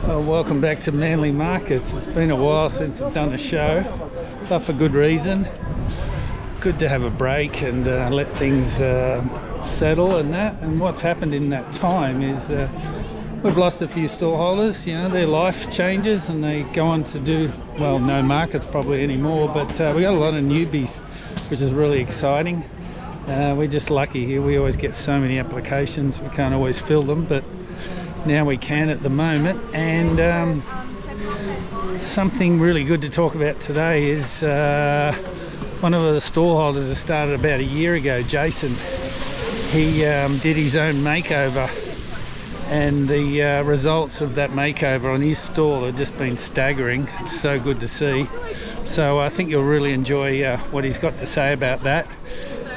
Well, welcome back to Manly Markets. It's been a while since I've done a show, but for good reason. Good to have a break and let things settle and that. And what's happened in that time is we've lost a few store holders. You know, their life changes and they go on to do, well, no markets probably anymore, but we got a lot of newbies, which is really exciting. We're just lucky here. We always get so many applications. We can't always fill them, but now we can at the moment. And something really good to talk about today is one of the store holders that started about a year ago, Jason. He did his own makeover, and the results of that makeover on his stall have just been staggering. It's so good to see. So I think you'll really enjoy what he's got to say about that,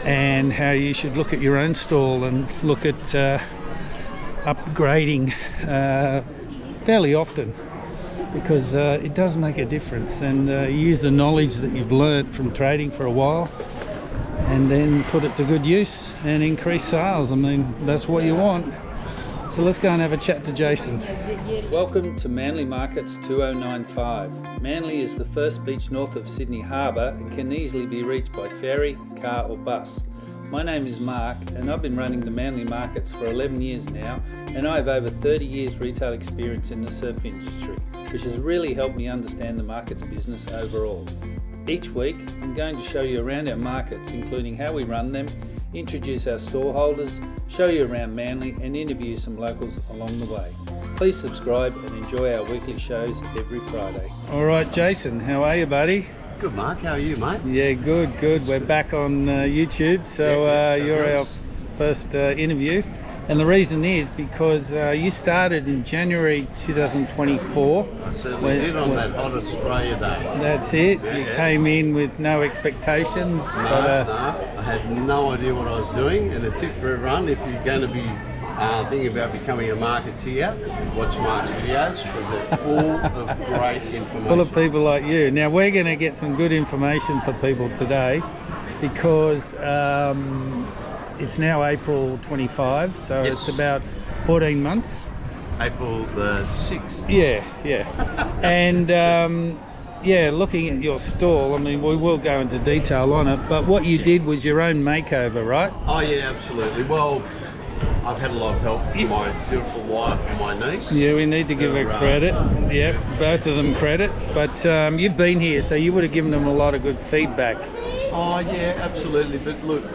and how you should look at your own stall and look at upgrading fairly often, because it does make a difference. And you use the knowledge that you've learnt from trading for a while and then put it to good use and increase sales. I mean, that's what you want. So let's go and have a chat to Jason. Welcome to Manly Markets 2095. Manly is the first beach north of Sydney Harbour and can easily be reached by ferry, car or bus. My name is Mark and I've been running the Manly Markets for 11 years now, and I have over 30 years retail experience in the surf industry, which has really helped me understand the markets business overall. Each week I'm going to show you around our markets, including how we run them, introduce our store holders, show you around Manly and interview some locals along the way. Please subscribe and enjoy our weekly shows every Friday. Alright Jason, how are you, buddy? Good, Mark. How are you, mate? Yeah, good. We're back on YouTube, so you're our first interview. And the reason is because you started in January 2024. I certainly did on that hot Australia day. That's it. You came in with no expectations. No, I had no idea what I was doing. And a tip for everyone, if you're going to be thinking about becoming a marketeer, watch Mark's videos, because they're full of great information. Full of people like you. Now we're going to get some good information for people today, because it's now April 25, so Yes. it's about 14 months. April the 6th. Yeah. And looking at your stall, I mean, we will go into detail on it, but what you did was your own makeover, right? Oh yeah, absolutely. Well, I've had a lot of help from my beautiful wife and my niece. Yeah, we need to give her credit. Yeah, both of them credit. But you've been here, so you would have given them a lot of good feedback. Oh yeah, absolutely. But look,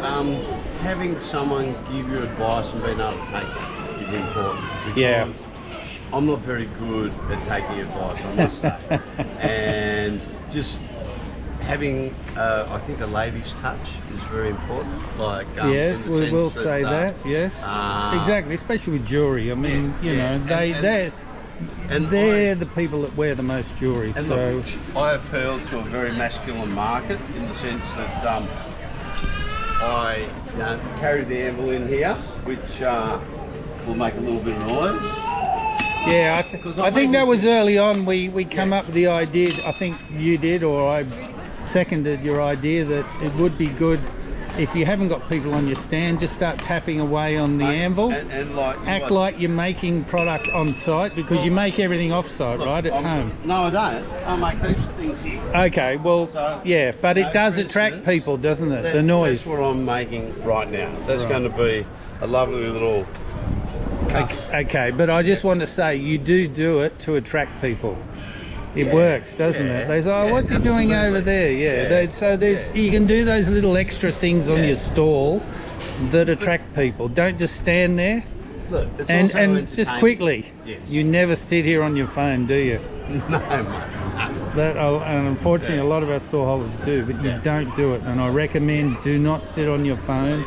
having someone give you advice and being able to take it is important. Yeah. I'm not very good at taking advice, I must say. And just having, I think, a lady's touch is very important. Like, yes, we will say that. Yes, exactly. Especially with jewellery. I mean, you know, they're the people that wear the most jewellery. So look, I appeal to a very masculine market in the sense that I carry the anvil in here, which will make a little bit of noise. Yeah, I think that was early on. We come up with the idea. I think you did, or I seconded your idea, that it would be good if you haven't got people on your stand, just start tapping away on the anvil. And act like you're making product on site, because you make everything off site, right, at home. No, I don't. I make these things here. Okay, well, yeah, but it does attract people, doesn't it? The noise. That's what I'm making right now. That's going to be a lovely little cuff. Okay, but I just want to say, you do it to attract people. It works, doesn't it? They say, oh, what's he doing over there? You can do those little extra things on your stall that attract people. Don't just stand there. Look, it's and just quickly, yes. You never sit here on your phone, do you? No, mate. And unfortunately, a lot of our store holders do, but you don't do it. And I recommend, do not sit on your phone.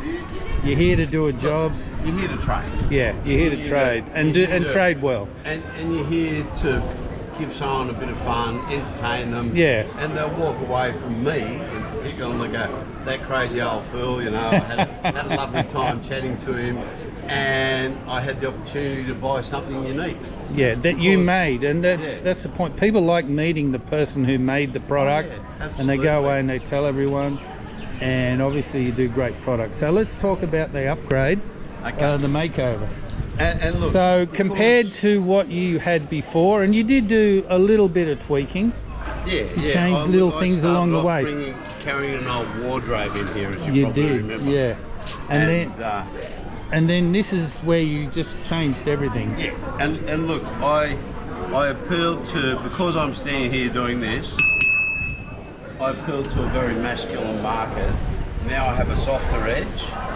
You're here to do a job. You're here to trade. Yeah, you're here to trade and trade well. And you're here to give someone a bit of fun, entertain them. Yeah. And they'll walk away from me, in particular, and they go, that crazy old fool, you know, I had a lovely time chatting to him, and I had the opportunity to buy something unique. Yeah, that you made, and that's the point. People like meeting the person who made the product, and they go away and they tell everyone, and obviously you do great products. So let's talk about the upgrade, the makeover. And look, So because- compared to what you had before, and you did do a little bit of tweaking. Yeah, You changed little things started along the off way. Carrying an old wardrobe in here, as you, You probably did, remember. yeah. And And then this is where you just changed everything. yeah, and look, I appealed to, because I'm standing here doing this, I appealed to a very masculine market. Now I have a softer edge.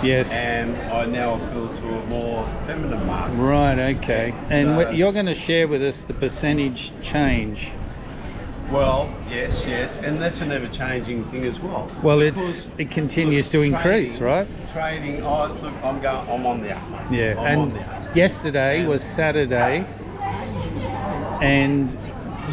Yes. And I now appeal to a more feminine market. Right, okay. And So- you're going to share with us the percentage change. Well, yes, and that's an ever-changing thing as well. Well, Because, it continues to look, increase, trading- right? Trading, look, I'm on the up, mate. Yeah. I'm And on the up. yesterday was Saturday, and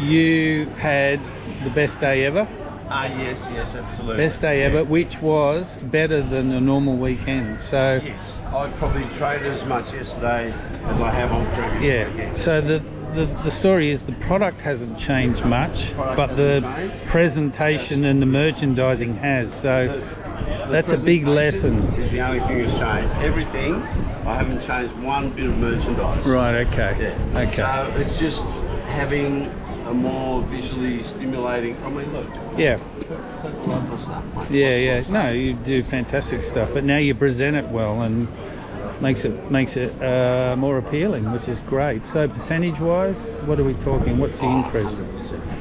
you had the best day ever. Yes, absolutely. Best day ever, which was better than a normal weekend. So, Yes, I probably traded as much yesterday as I have on previous yeah. weekends. So the story is the product hasn't changed much, Product but the hasn't changed. presentation and the merchandising has. So The that's a big presentation lesson. Is the only thing that's changed. Everything, I haven't changed one bit of merchandise. Right. Okay. Yeah. Okay. So it's just having a more visually stimulating. I mean, look, Yeah. local stuff, mate. Yeah. No, you do fantastic stuff, but now you present it well and makes it more appealing, which is great. So percentage-wise, what are we talking? What's the increase?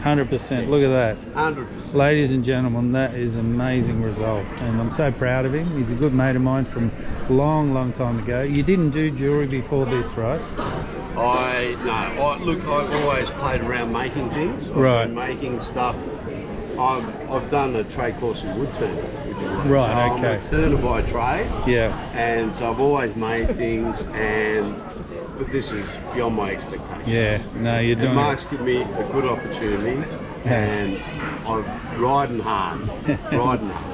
100%. Look at that. 100%. Ladies and gentlemen, that is an amazing result, and I'm so proud of him. He's a good mate of mine from long time ago. You didn't do jewellery before this, right? Look, I've always played around making things. I've Right. been making stuff. I've done a trade course in wood turning, which is Right, so okay. I'm a turner by trade, Yeah. and so I've always made things, but this is beyond my expectations. Yeah. No, you're doing And it. Mark's given me a good opportunity, and I'm riding hard.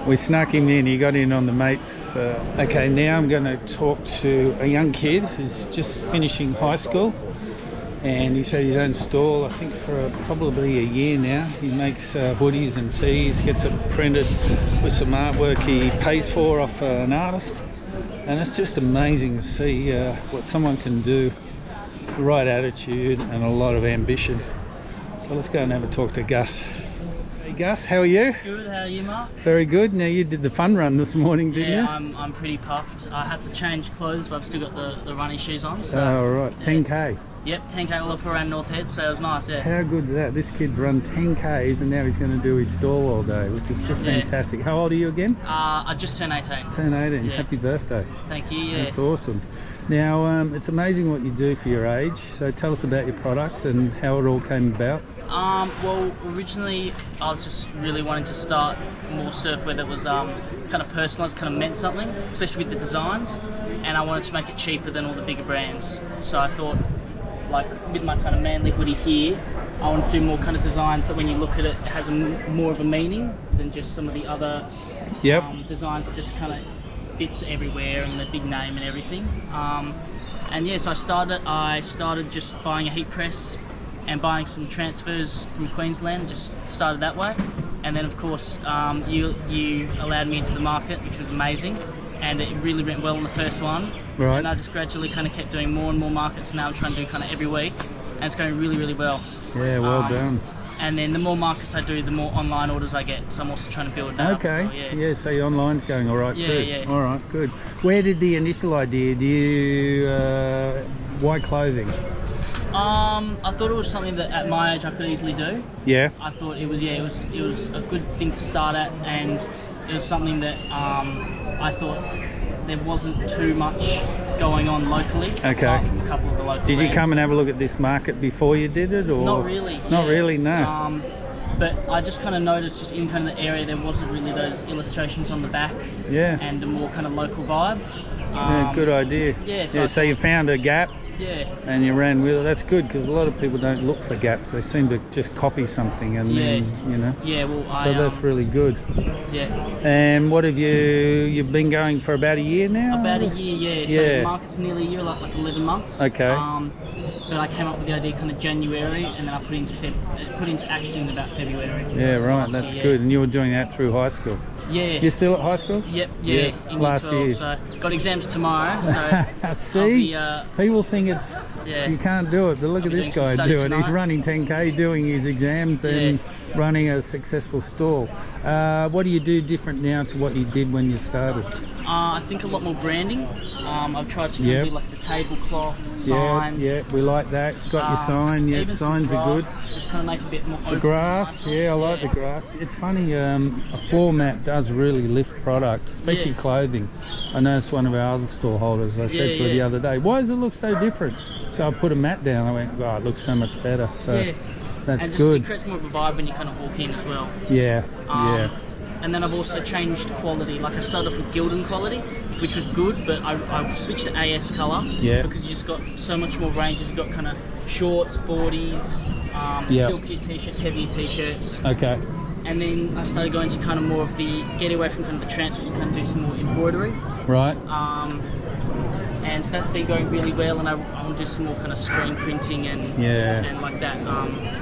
We snuck him in. He got in on the mates. Okay, now I'm going to talk to a young kid who's just finishing high school, and he's had his own stall, I think, for probably a year now. He makes hoodies and tees, gets it printed with some artwork he pays for off an artist, and it's just amazing to see what someone can do. The right attitude and a lot of ambition. So let's go and have a talk to Gus. Hey Gus, how are you? Good, how are you, Mark? Very good. Now you did the fun run this morning, didn't Yeah, you? I'm pretty puffed. I had to change clothes, but I've still got the running shoes on. So, Oh, right. 10k. Yep, 10k all up around North Head, so it was nice, yeah. How good's that? This kid's run 10k's and now he's going to do his stall all day, which is just Yeah. fantastic. How old are you again? I just turned 18. Turn 18. Yeah. Happy birthday. Thank you, yeah. That's awesome. Now, it's amazing what you do for your age. So tell us about your product and how it all came about. Well, originally I was just really wanting to start more surfwear that was kind of personalised, kind of meant something, especially with the designs, and I wanted to make it cheaper than all the bigger brands. So I thought, like with my kind of manly hoodie here, I want to do more kind of designs that when you look at it has more of a meaning than just some of the other Yep. designs that just kind of bits everywhere and the big name and everything. And yeah, so I started just buying a heat press and buying some transfers from Queensland, just started that way. And then of course you allowed me into the market, which was amazing, and it really went well in the first one. Right. And I just gradually kind of kept doing more and more markets. Now I'm trying to do kind of every week, and it's going really well. Yeah, well done. And then the more markets I do, the more online orders I get. So I'm also trying to build that up as Okay. well, yeah. Yeah, so your online's going all right Yeah, too. yeah. All right, good. Where did the initial idea? Do you why clothing? I thought it was something that at my age I could easily do. Yeah. I thought it was a good thing to start at, and it was something that I thought there wasn't too much going on locally. Okay. Apart from a couple of the local Did you brands. come and have a look at this market before you did it, or Not really. Not yeah. really, no. But I just kind of noticed, just in kind of the area, there wasn't really those illustrations on the back, Yeah. and a more kind of local vibe. Yeah, good idea. yeah, so I So you found a gap Yeah. and you ran with it. That's good, because a lot of people don't look for gaps. They seem to just copy something and then, you know. Yeah. Well, So that's really good. yeah. And what have you've been going for about a year now? About a year, yeah. So Yeah. the market's nearly a year, like 11 months. Okay. but I came up with the idea kind of January, and then I put into action in about February. Yeah, right. last That's year, good. And you were doing that through high school. Yeah. You're still at high school? Yep. Yeah, In last year 12, year. So got exams tomorrow. So See, I'll be, people think it's yeah. you can't do it, but look I'll at be this doing some guy study do it. He's tonight. running 10k, doing his exams, and running a successful stall. What do you do different now to what you did when you started? I think a lot more branding. I've tried to kind of do like the tablecloth sign. Yeah, we like that. Got your sign. Yeah, even some signs are good. grass, just kind of make a bit more. The grass, yeah, I like the grass. It's funny, a floor mat does really lift product, especially clothing. I noticed one of our other store holders, I said to her the other day, why does it look so different? So I put a mat down, I went, oh, it looks so much better. So that's and just, good. It creates more of a vibe when you kind of walk in as well. Yeah, And then I've also changed quality. Like I started off with Gildan quality, which was good, but I switched to AS colour because you just got so much more ranges. You've got kind of shorts, boardies, silkier t-shirts, heavier t-shirts. Okay. And then I started going to kind of more of the get away from kind of the transfers and kind of do some more embroidery. Right. And so that's been going really well, and I want to do some more kind of screen printing and like that.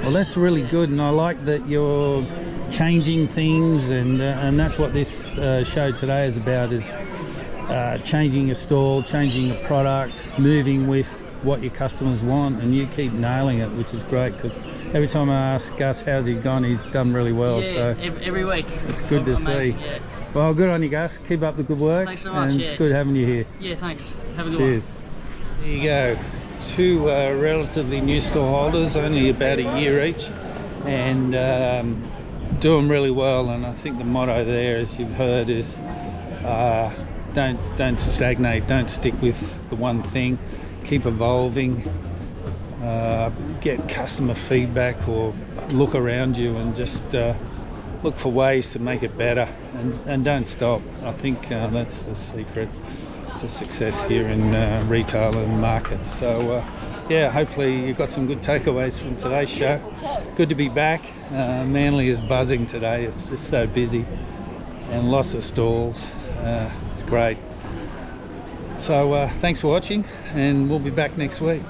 Well, that's really good, and I like that you're changing things, and that's what this show today is about, is changing a stall, changing a product, moving with what your customers want, and you keep nailing it, which is great, because every time I ask Gus how's he gone, he's done really well. Yeah, so every week. it's good to see. Yeah. Well, good on you, Gus. Keep up the good work. Thanks so much. And it's good having you here. Yeah, thanks. Have a good Cheers. There you go. Two relatively new store holders, only about a year each, and doing really well. And I think the motto there, as you've heard, is don't stagnate. Don't stick with the one thing. Keep evolving. Get customer feedback, or look around you and just look for ways to make it better, and don't stop. I think that's the secret to success here in retail and markets. So yeah, hopefully you've got some good takeaways from today's show. Good to be back. Manly is buzzing today. It's just so busy and lots of stalls. It's great. So thanks for watching, and we'll be back next week.